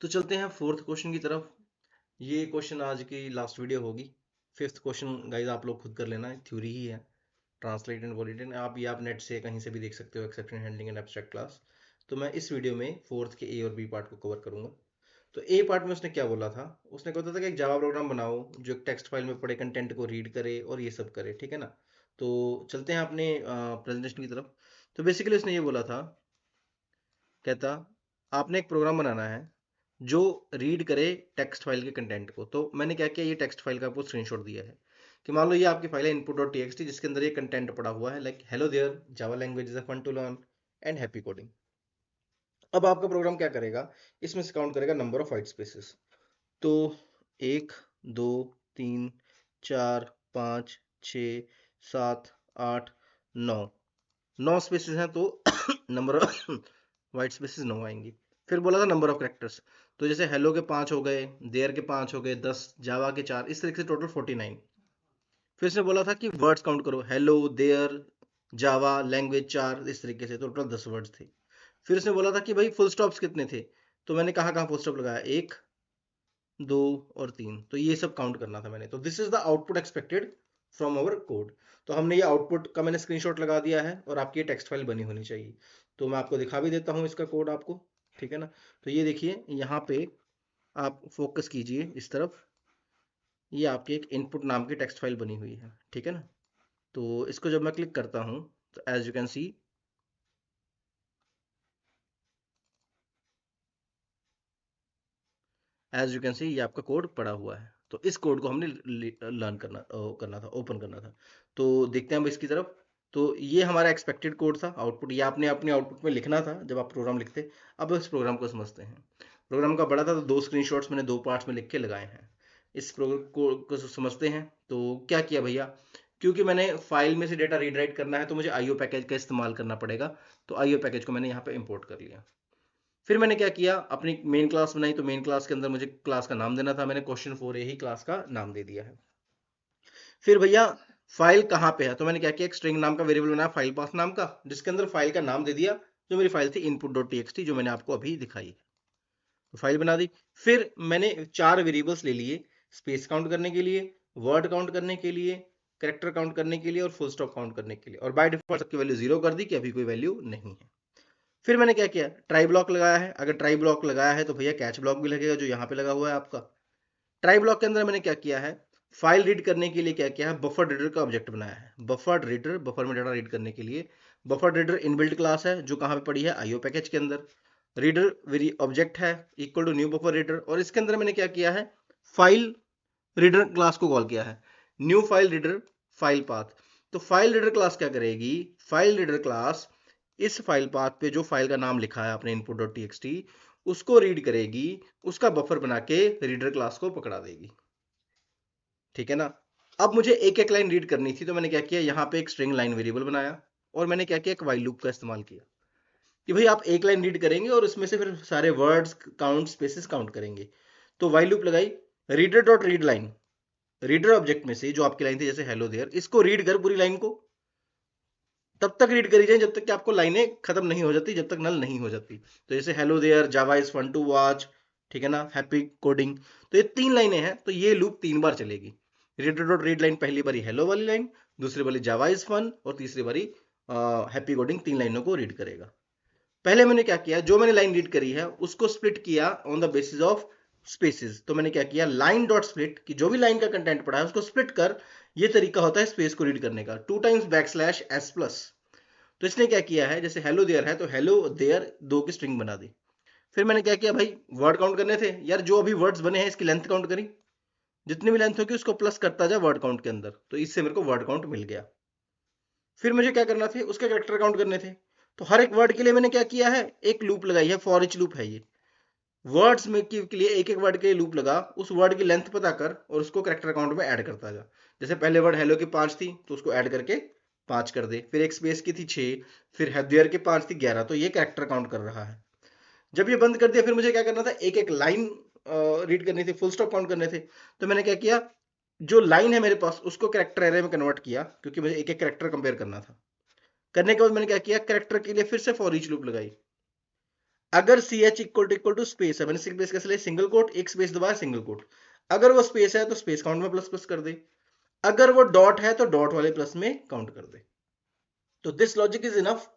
तो चलते हैं फोर्थ क्वेश्चन की तरफ। ये क्वेश्चन आज की लास्ट वीडियो होगी। फिफ्थ क्वेश्चन गाइस आप लोग खुद कर लेना है, थ्योरी ही है। ट्रांसलेट एंड वॉलिडेट आप नेट से कहीं से भी देख सकते हो, exception handling and abstract class. तो मैं इस वीडियो में फोर्थ के ए और बी पार्ट को कवर करूंगा। तो ए पार्ट में उसने क्या बोला था, उसने कहा था कि एक जावा प्रोग्राम बनाओ जो एक टेक्स्ट फाइल में पड़े कंटेंट को रीड करे और ये सब करे, ठीक है ना। तो चलते हैं अपने प्रेजेंटेशन की तरफ। तो बेसिकली उसने ये बोला था, कहता आपने एक प्रोग्राम बनाना है जो रीड करे टेक्स्ट फाइल के कंटेंट को। तो मैंने क्या किया, ये टेक्स्ट फाइल का आपको स्क्रीनशॉट दिया है कि मान लो ये आपकी फाइल है input.txt जिसके अंदर ये कंटेंट पड़ा हुआ है, like hello there, Java language is fun to learn and happy coding. अब आपका प्रोग्राम क्या करेगा, इसमें से काउंट करेगा नंबर ऑफ व्हाइट स्पेसेस। तो 1 2 3 4 5 6 7 8 9, 9 स्पेसेस हैं तो नंबर ऑफ व्हाइट स्पेसेस 9 आएंगी। फिर बोला था नंबर ऑफ करेक्टर्स, तो जैसे हेलो के 5 हो गए, देयर के 5 हो गए 10, जावा के 4, इस तरीके से टोटल 49। फिर से बोला था कि वर्ड्स काउंट करो, हेलो देयर जावा लैंग्वेज 4, इस तरीके से टोटल 10 वर्ड्स थे। फिर उसने बोला था कि भाई फुल स्टॉप्स कितने थे, तो मैंने कहा कहाँ फुल स्टॉप लगाया, 1 2 और 3, तो ये सब काउंट करना था मैंने। तो this is the output expected from our code. तो हमने ये आउटपुट का मैंने स्क्रीनशॉट लगा दिया है और आपकी ये टेक्स्ट फाइल बनी होनी चाहिए। तो मैं आपको दिखा भी देता हूँ इसका कोड आपको, ठीक है ना। तो ये देखिए यहाँ पे आप फोकस कीजिए इस तरफ, ये आपकी एक इनपुट नाम की टेक्स्ट फाइल बनी हुई है, ठीक है ना। तो इसको जब मैं क्लिक करता हूँ तो as you can see, as you can see ये आपका कोड पड़ा हुआ है। तो इस कोड को हमने लर्न करना था, ओपन करना था। तो देखते हैं अब इसकी तरफ। तो ये हमारा एक्सपेक्टेड कोड था, आउटपुट ये आपने अपने आउटपुट में लिखना था जब आप प्रोग्राम लिखते। अब इस प्रोग्राम को समझते हैं। प्रोग्राम का बड़ा था तो 2 स्क्रीनशॉट्स मैंने 2 पार्ट्स में लिख के लगाए हैं। इस प्रोग्राम को समझते हैं। तो क्या किया भैया, क्योंकि मैंने फाइल में से डेटा रीड राइट करना है तो मुझे आईओ पैकेज का इस्तेमाल करना पड़ेगा। तो आईओ पैकेज को मैंने यहाँ पे इंपोर्ट कर लिया। फिर मैंने क्या किया, अपनी मेन क्लास बनाई। तो मेन क्लास के अंदर मुझे क्लास का नाम देना था, मैंने क्वेश्चन 4 ही क्लास का नाम दे दिया है। फिर भैया फाइल कहाँ पे है, तो मैंने क्या किया, एक स्ट्रिंग नाम का वेरिएबल बनाया फाइल पास नाम का, जिसके अंदर फाइल का नाम दे दिया, जो मेरी फाइल थी input.txt, जो मैंने आपको अभी दिखाई है। तो फाइल बना दी। फिर मैंने 4 वेरिएबल्स ले लिए, स्पेस काउंट करने के लिए, वर्ड काउंट करने के लिए, करेक्टर काउंट करने के लिए और फुल स्टॉप काउंट करने के लिए। और बाय डिफॉल्ट सबकी वैल्यू 0 कर दी कि अभी कोई वैल्यू नहीं है। फिर मैंने क्या किया, ट्राई ब्लॉक लगाया है। अगर ट्राई ब्लॉक लगाया है तो भैया कैच ब्लॉक भी लगेगा, जो यहाँ पे लगा हुआ है आपका। ट्राई ब्लॉक के अंदर मैंने क्या किया है, फाइल रीड करने के लिए क्या किया है, बफर रीडर का ऑब्जेक्ट बनाया है। बफर रीडर, बफर में डाटा रीड करने के लिए। बफर रीडर इनबिल्ट क्लास है जो कहाँ पे पड़ी है, आईओ पैकेज के अंदर। रीडर वेरी ऑब्जेक्ट है equal to new buffer reader, और इसके अंदर मैंने क्या किया है, फाइल रीडर क्लास को कॉल किया है, new file reader file path. तो फाइल रीडर क्लास क्या करेगी, फाइल रीडर क्लास इस फाइल पाथ पे जो फाइल का नाम लिखा है अपने input.txt उसको रीड करेगी, उसका बफर बना के रीडर क्लास को पकड़ा देगी, ठीक है ना। अब मुझे एक एक लाइन रीड करनी थी, तो मैंने क्या किया, यहाँ पे एक स्ट्रिंग लाइन वेरिएबल बनाया और मैंने क्या किया, एक वाइल लूप का इस्तेमाल किया कि भाई आप एक लाइन रीड करेंगे और उसमें से फिर सारे वर्ड्स काउंट स्पेसेस काउंट करेंगे। तो वाइल लूप लगाई, reader dot read line, reader object में से जो आपकी लाइन थी जैसे हेलो देयर, इसको रीड कर पूरी लाइन को, तब तक रीड करी जाए जब तक कि आपको लाइनें खत्म नहीं हो जाती, जब तक नल नहीं हो जाती। तो जैसे hello there, Java is fun to watch, ठीक है ना, हैप्पी कोडिंग। तो ये 3 लाइनें हैं, तो ये लूप 3 बार चलेगी। रीडर डॉट रीड लाइन पहली बारी हेलो वाली लाइन, दूसरी बारी जावा इज फन और तीसरी बारी हैप्पी कोडिंग, 3 लाइनों को रीड करेगा। पहले मैंने क्या किया, जो मैंने लाइन रीड करी है उसको स्प्लिट किया on the basis of spaces. तो मैंने क्या किया, लाइन डॉट स्प्लिट, कि जो भी लाइन का कंटेंट पड़ा है उसको स्प्लिट कर। ये तरीका होता है स्पेस को रीड करने का, 2 टाइम्स बैकस्लैश एस प्लस। तो इसने क्या किया है, जैसे हेलो देयर है तो हेलो देयर 2 की स्ट्रिंग बना दी। फिर मैंने क्या किया भाई, वर्ड काउंट करने थे यार, जो अभी वर्ड्स बने हैं इसकी लेंथ काउंट करी, जितनी भी लेंथ होगी उसको प्लस करता जा वर्ड काउंट के अंदर, तो इससे मेरे को वर्ड काउंट मिल गया। फिर मुझे क्या करना थे, उसके कैरेक्टर काउंट करने थे। तो हर एक वर्ड के लिए मैंने क्या किया है, एक लूप लगाई है, फॉर ईच लूप है ये। वर्ड्स में के लिए एक एक वर्ड के लिए लूप लगा, उस वर्ड की लेंथ पता कर और उसको कैरेक्टर अकाउंट में ऐड करता जा। जैसे पहले वर्ड हेलो की 5 थी तो उसको ऐड करके 5 कर दे, फिर एक स्पेस की थी 6, फिर हेयर की 5 थी 11, तो ये कैरेक्टर काउंट कर रहा है। जब ये बंद कर दिया फिर मुझे क्या करना था, एक एक लाइन रीड करनी थी, फुल स्टॉप काउंट करने थे। तो मैंने क्या किया, जो लाइन है मेरे पास उसको कैरेक्टर एरे में कन्वर्ट किया, क्योंकि मुझे एक एक कैरेक्टर कंपेयर करना था। करने के बाद मैंने क्या किया, कैरेक्टर के लिए फिर से फॉर ईच लूप लगाई। अगर C H equal to space है, मैंने स्पेस कैसे लिया, सिंगल कोट, एक स्पेस दबाया सिंगल कोट, अगर वो स्पेस है तो स्पेस काउंट में प्लस प्लस कर दे, अगर वो डॉट है तो डॉट वाले प्लस में काउंट कर दे। तो दिस लॉजिक इज इनफ।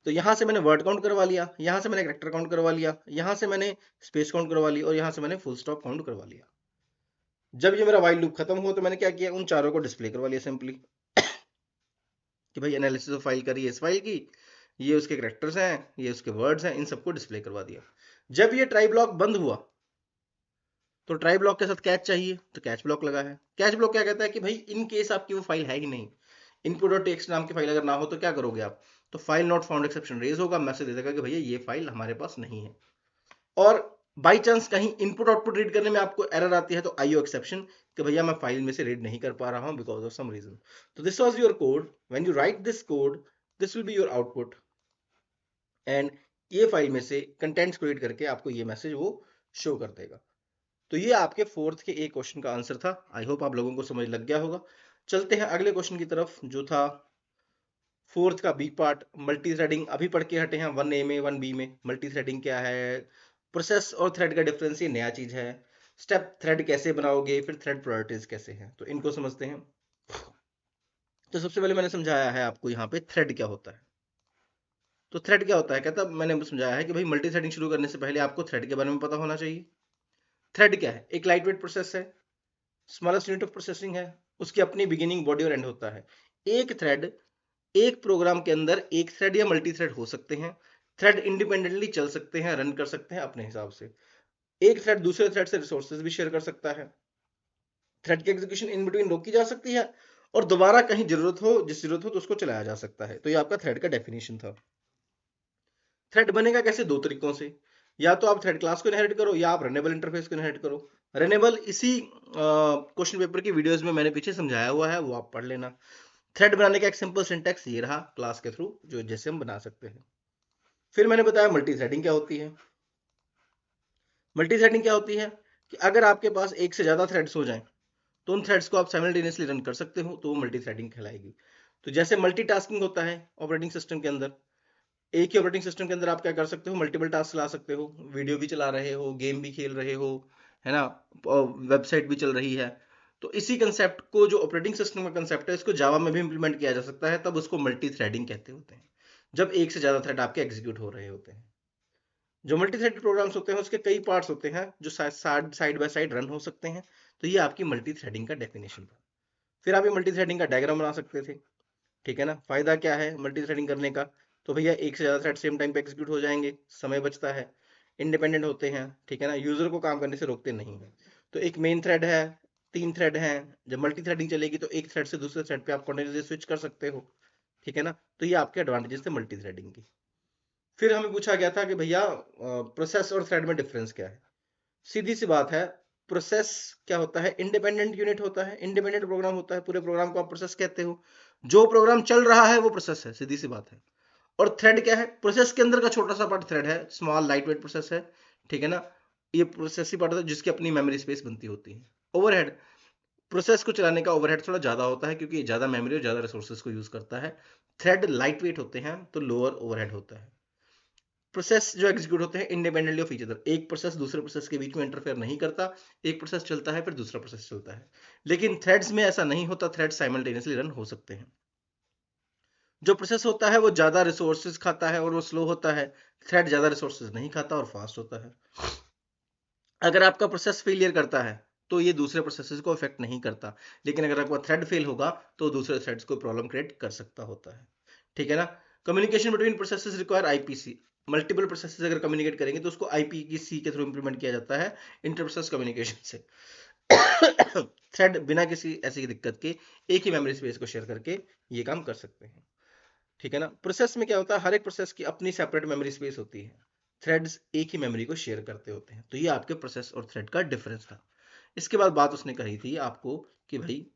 तो यहां से मैंने वर्ड काउंट करवा लिया, यहां से मैंने कैरेक्टर काउंट करवा लिया, यहां से मैंने स्पेस काउंट करवा लिया, और यहां से मैंने फुल स्टॉप काउंट करवा लिया। जब ये मेरा वाइल लूप खत्म हुआ तो मैंने क्या किया, उन चारों को डिस्प्ले करवा लिया सिंपली, कि भाई एनालिसिस ऑफ फाइल करी है इस फाइल की, ये उसके कैरेक्टर्स हैं, ये उसके वर्ड्स हैं, इन सबको डिस्प्ले करवा दिया। जब ये ट्राई ब्लॉक बंद हुआ तो ट्राई ब्लॉक के साथ कैच चाहिए, तो कैच ब्लॉक लगा है। कैच ब्लॉक क्या कहता है कि भाई इन केस आपकी वो फाइल है ही नहीं, इनपुट और टेक्स्ट नाम की फाइल अगर ना हो तो क्या करोगे आप, तो file not found exception raise होगा, मैसेज दे देगा कि भैया ये फाइल हमारे पास नहीं है। और बाई चांस कहीं इनपुट आउटपुट रीड करने में आपको एरर आती है तो आईओ एक्सेप्शन, कि भैया मैं फाइल में से रीड नहीं कर पा रहा हूं बिकॉज ऑफ सम रीजन। तो this was your code, when you right this code this will be your output, and ये फाइल में से कंटेंट्स को रीड करके आपको ये मैसेज वो शो कर देगा। तो ये आपके फोर्थ के एक क्वेश्चन का आंसर था। आई होप आप लोगों को समझ लग गया होगा। चलते हैं अगले क्वेश्चन की तरफ जो था फोर्थ का बी पार्ट, मल्टी थ्रेडिंग। अभी पढ़ के हटे हैं 1A में 1B में मल्टी थ्रेडिंग क्या है, प्रोसेस और थ्रेड का डिफरेंस, ये नया चीज है, स्टेप थ्रेड कैसे बनाओगे, फिर थ्रेड प्रायोरिटीज कैसे हैं, तो इनको समझते हैं। तो सबसे पहले मैंने समझाया है आपको यहाँ पे थ्रेड क्या होता है। तो थ्रेड क्या होता है, कहता मैंने समझाया है कि भाई मल्टी थ्रेडिंग शुरू करने से पहले आपको थ्रेड के बारे में पता होना चाहिए। थ्रेड क्या है, एक लाइट वेट प्रोसेस है, स्मॉलेस्ट यूनिट ऑफ प्रोसेसिंग है, उसकी अपनी बिगिनिंग बॉडी और एंड होता है। एक थ्रेड, एक प्रोग्राम के अंदर एक थ्रेड या मल्टी थ्रेड हो सकते हैं, थ्रेड इंडिपेंडेंटली चल सकते हैं, रन कर सकते हैं अपने हिसाब से। एक थ्रेड दूसरे थ्रेड से रिसोर्सेज भी शेयर कर सकता है, थ्रेड की एग्जीक्यूशन इन बिटवीन रोकी जा सकती है, और दोबारा कहीं जरूरत हो, जिस जरूरत हो तो उसको चलाया जा सकता है। तो ये आपका थ्रेड का डेफिनेशन था। थ्रेड बनेगा कैसे, दो तरीकों से, या तो आप थ्रेड क्लास को इनहेरिट करो या आप रनेबल इंटरफेस को इनहेरिट करो। रनेबल इसी क्वेश्चन पेपर की वीडियोस में मैंने पीछे समझाया हुआ है, वो आप पढ़ लेना। थ्रेड बनाने का एक सिंपल सिंटैक्स ये रहा, क्लास के थ्रू जो जैसे हम बना सकते हैं। फिर मैंने बताया मल्टी थ्रेडिंग क्या होती है। मल्टी थ्रेडिंग क्या होती है कि अगर आपके पास एक से ज्यादा थ्रेड्स हो जाएं तो उन थ्रेड्स को आप साइमल्टेनियसली रन कर सकते हो, तो वो मल्टी थ्रेडिंग कहलाएगी। तो जैसे मल्टीटास्किंग होता है ऑपरेटिंग सिस्टम के अंदर, एक ही ऑपरेटिंग सिस्टम के अंदर आप क्या कर सकते हो, मल्टीपल टास्क चला सकते हो, वीडियो भी चला रहे हो, गेम भी खेल रहे हो, है ना, वेबसाइट भी चल रही है। तो इसी कंसेप्ट को, जो ऑपरेटिंग सिस्टम का कंसेप्ट है, इसको जावा में भी इंप्लीमेंट किया जा सकता है, तब उसको मल्टी थ्रेडिंग कहते होते हैं, जब एक से ज्यादा थ्रेड आपके एग्जीक्यूट हो रहे होते हैं। जो मल्टी थ्रेडेड प्रोग्राम्स होते हैं उसके कई पार्ट्स होते हैं जो साइड बाय साइड रन हो सकते हैं। तो ये आपकी मल्टी थ्रेडिंग का डेफिनेशन था। फिर आप ये मल्टी थ्रेडिंग का डायग्राम बना सकते थे, ठीक है ना। फायदा क्या है मल्टी थ्रेडिंग करने का, तो भैया एक से ज्यादा थ्रेड सेम टाइम पे एग्जीक्यूट हो जाएंगे, समय बचता है, इंडिपेंडेंट होते हैं, ठीक है ना, यूजर को काम करने से रोकते नहीं है। तो एक मेन थ्रेड है, तीन थ्रेड हैं, जब मल्टी थ्रेडिंग चलेगी तो एक थ्रेड से दूसरे थ्रेड पे आप कंटिन्यूसली स्विच कर सकते हो, ठीक है ना। तो ये आपके एडवांटेजेस थे मल्टी थ्रेडिंग की। फिर हमें पूछा गया था कि भैया प्रोसेस और थ्रेड में डिफरेंस क्या है। सीधी सी बात है, प्रोसेस क्या होता है, इंडिपेंडेंट यूनिट होता है, इंडिपेंडेंट प्रोग्राम होता है, पूरे प्रोग्राम को आप प्रोसेस कहते हो, जो प्रोग्राम चल रहा है वो प्रोसेस है, सीधी सी बात है। और थ्रेड क्या है, प्रोसेस के अंदर का छोटा सा पार्ट थ्रेड है, स्मॉल लाइट वेट प्रोसेस है, ठीक है ना। ये प्रोसेस ही पार्ट होता है जिसकी अपनी मेमोरी स्पेस बनती होती है। ओवरहेड, प्रोसेस को चलाने का ओवरहेड थोड़ा ज्यादा होता है क्योंकि ज्यादा मेमोरी और ज्यादा रिसोर्सेज को यूज करता है। थ्रेड लाइट वेट होते हैं तो लोअर ओवरहेड होता है। प्रोसेस जो एग्जीक्यूट होते हैं इंडिपेंडेंटली ऑफ ईच अदर, एक प्रोसेस दूसरे प्रोसेस के बीच में इंटरफेयर नहीं करता, एक प्रोसेस चलता है फिर दूसरा प्रोसेस चलता है। लेकिन थ्रेड्स में ऐसा नहीं होता, थ्रेड्स साइमल्टेनियसली रन हो सकते हैं। जो प्रोसेस होता है वो ज्यादा रिसोर्सेज खाता है और वो स्लो होता है, थ्रेड ज्यादा रिसोर्सेज नहीं खाता और फास्ट होता है। अगर आपका प्रोसेस फेलियर करता है तो ये दूसरे प्रोसेसेस को इफेक्ट नहीं करता, लेकिन अगर आपका थ्रेड फेल होगा तो दूसरे थ्रेड्स को प्रॉब्लम क्रिएट कर सकता होता है, ठीक है ना। Communication between processes require IPC, multiple processes अगर कम्युनिकेट करेंगे तो उसको आईपीसी के थ्रू इंप्लीमेंट किया जाता है, इंटर प्रोसेस कम्युनिकेशन से। थ्रेड बिना किसी ऐसी दिक्कत के एक ही मेमोरी स्पेस को शेयर करके ये काम कर सकते हैं, ठीक है ना। प्रोसेस में क्या होता है, हर एक प्रोसेस की अपनी सेपरेट मेमोरी स्पेस होती है, थ्रेड्स एक ही मेमोरी को शेयर करते होते हैं। तो ये आपके प्रोसेस और थ्रेड का डिफरेंस था। इसके बाद बात उसने कही थी आपको कि भाई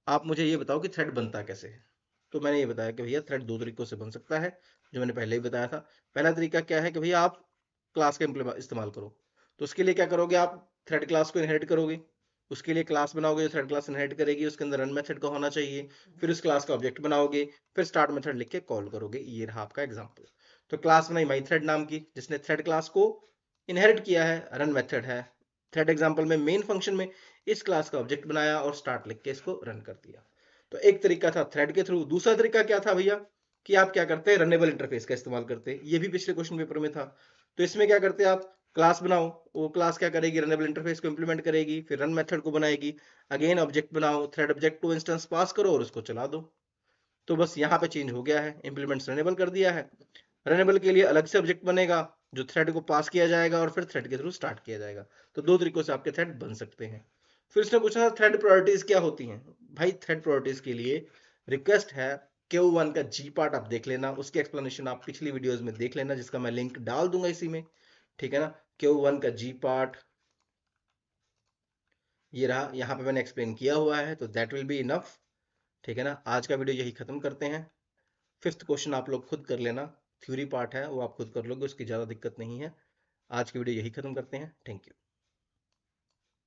आप मुझे ये बताओ कि थ्रेड बनता कैसे है। तो मैंने ये बताया कि भैया थ्रेड दो तरीकों से बन सकता है, जो मैंने पहले ही बताया था। पहला तरीका क्या है कि भैया आप क्लास का इस्तेमाल करो। तो उसके लिए क्या करोगे, आप थ्रेड क्लास को इनहेरिट करोगे, उसके लिए क्लास बनाओगे जो थ्रेड क्लास इनहेरिट करेगी, उसके अंदर रन मेथड का होना चाहिए, फिर उस क्लास का ऑब्जेक्ट बनाओगे, फिर स्टार्ट मेथड लिख के कॉल करोगे। ये रहा आपका एग्जांपल। तो क्लास बनाई माई थ्रेड नाम की, जिसने थ्रेड क्लास को इनहेरिट किया है, रन मेथड है। थ्रेड एग्जांपल में मेन फंक्शन में इस क्लास का ऑब्जेक्ट बनाया और स्टार्ट लिख के इसको रन कर दिया। तो एक तरीका था थ्रेड के थ्रू। दूसरा तरीका क्या था भैया कि आप क्या करते हैं, रनेबल इंटरफेस का इस्तेमाल करते हैं। ये भी पिछले क्वेश्चन पेपर में था। तो इसमें क्या करते हैं आप, क्लास बनाओ, वो क्लास क्या करेगी, रनेबल इंटरफेस को इंप्लीमेंट करेगी, फिर रन मेथड को बनाएगी, अगेन ऑब्जेक्ट बनाओ, थ्रेड ऑब्जेक्ट को इंस्टेंस पास करो और उसको चला दो। तो बस यहाँ पे चेंज हो गया है, इंप्लीमेंट्स रनेबल कर दिया है। रनेबल के लिए अलग से ऑब्जेक्ट बनेगा जो थ्रेड को पास किया जाएगा और फिर थ्रेड के थ्रू स्टार्ट किया जाएगा। तो दो तरीकों से आपके थ्रेड बन सकते हैं। फिर उसने पूछा थ्रेड प्रायोरिटीज क्या होती हैं। भाई थ्रेड प्रायोरिटीज के लिए रिक्वेस्ट है Q1 का जी पार्ट आप देख लेना, उसकी एक्सप्लेनेशन आप पिछली वीडियोस में देख लेना, जिसका मैं लिंक डाल दूंगा इसी में, ठीक है ना। Q1 का जी पार्ट ये रहा, यहाँ पे मैंने एक्सप्लेन किया हुआ है, तो दैट विल बी इनफ, ठीक है ना। आज का वीडियो यही खत्म करते हैं। फिफ्थ क्वेश्चन आप लोग खुद कर लेना, थ्योरी पार्ट है वो आप खुद कर लोगे, उसकी ज़्यादा दिक्कत नहीं है। आज की वीडियो यही खत्म करते हैं। Thank you.